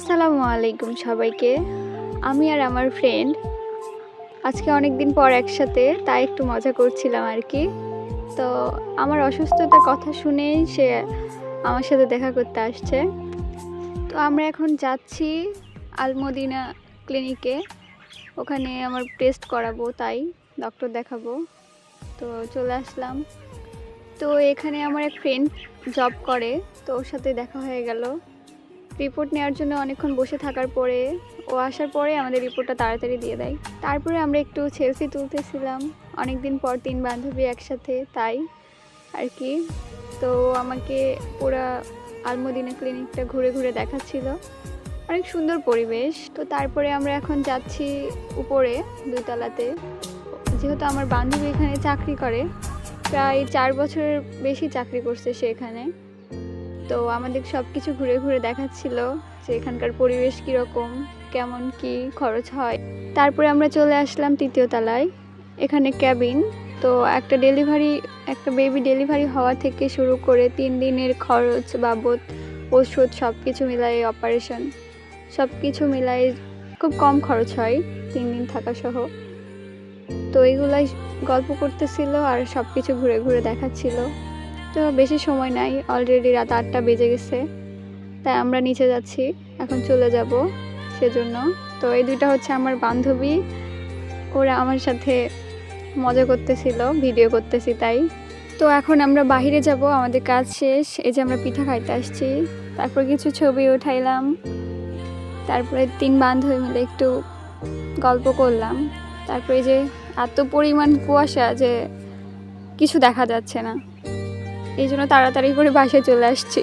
আসসালামু আলাইকুম সবাইকে। আমি আর আমার ফ্রেন্ড আজকে অনেক দিন পর একসাথে, তাই একটু মজা করছিলাম আর কি। তো আমার অসুস্থতার কথা শুনেই সে আমার সাথে দেখা করতে আসছে। তো আমরা এখন যাচ্ছি আলমদিনা ক্লিনিকে। ওখানে আমার টেস্ট করাবো, তাই ডক্টর দেখাবো। তো চলে আসলাম। তো এখানে আমার এক ফ্রেন্ড জব করে, তো ওর সাথে দেখা হয়ে গেল। রিপোর্ট নেওয়ার জন্য অনেকক্ষণ বসে থাকার পরে ও আসার পরে আমাদের রিপোর্টটা তাড়াতাড়ি দিয়ে দেয়। তারপরে আমরা একটু সেলফি তুলতেছিলাম, অনেক দিন পর 3 বান্ধবী একসাথে, তাই আর কি। তো আমাকে পুরা আলমদিনা ক্লিনিকটা ঘুরে ঘুরে দেখাচ্ছিল, অনেক সুন্দর পরিবেশ। তো তারপরে আমরা এখন যাচ্ছি উপরে 2 তলাতে। যেহেতু আমার বান্ধবী এখানে চাকরি করে, প্রায় 4 বছরের বেশি চাকরি করছে সে এখানে। তো আমাদের সব কিছু ঘুরে ঘুরে দেখাচ্ছিল যে এখানকার পরিবেশ কীরকম, কেমন কি খরচ হয়। তারপরে আমরা চলে আসলাম 3য় তলায়, এখানে ক্যাবিন। তো একটা বেবি ডেলিভারি হওয়া থেকে শুরু করে 3 দিনের খরচ বাবদ, ওষুধ, সব কিছু মিলাই, অপারেশন সব কিছু মিলাই খুব কম খরচ হয় 3 দিন থাকা সহ। তো এগুলাই গল্প করতেছিল আর সব কিছু ঘুরে ঘুরে দেখাচ্ছিল। তো বেশি সময় নাই, অলরেডি রাত 8টা বেজে গেছে, তাই আমরা নিচে যাচ্ছি, এখন চলে যাব সেজন্য। তো এই দুইটা হচ্ছে আমার বান্ধবী, ওরা আমার সাথে মজা করতেছিল, ভিডিও করতেছি তাই। তো এখন আমরা বাইরে যাব, আমাদের কাজ শেষ। এই যে আমরা পিঠা খাইতে আসছি, তারপর কিছু ছবি উঠাইলাম, তারপরে 3 বান্ধবী মিলে একটু গল্প করলাম। তারপরে যে এত পরিমাণ কুয়াশা যে কিছু দেখা যাচ্ছে না, এই জন্য তাড়াতাড়ি করে বাসায় চলে আসছি।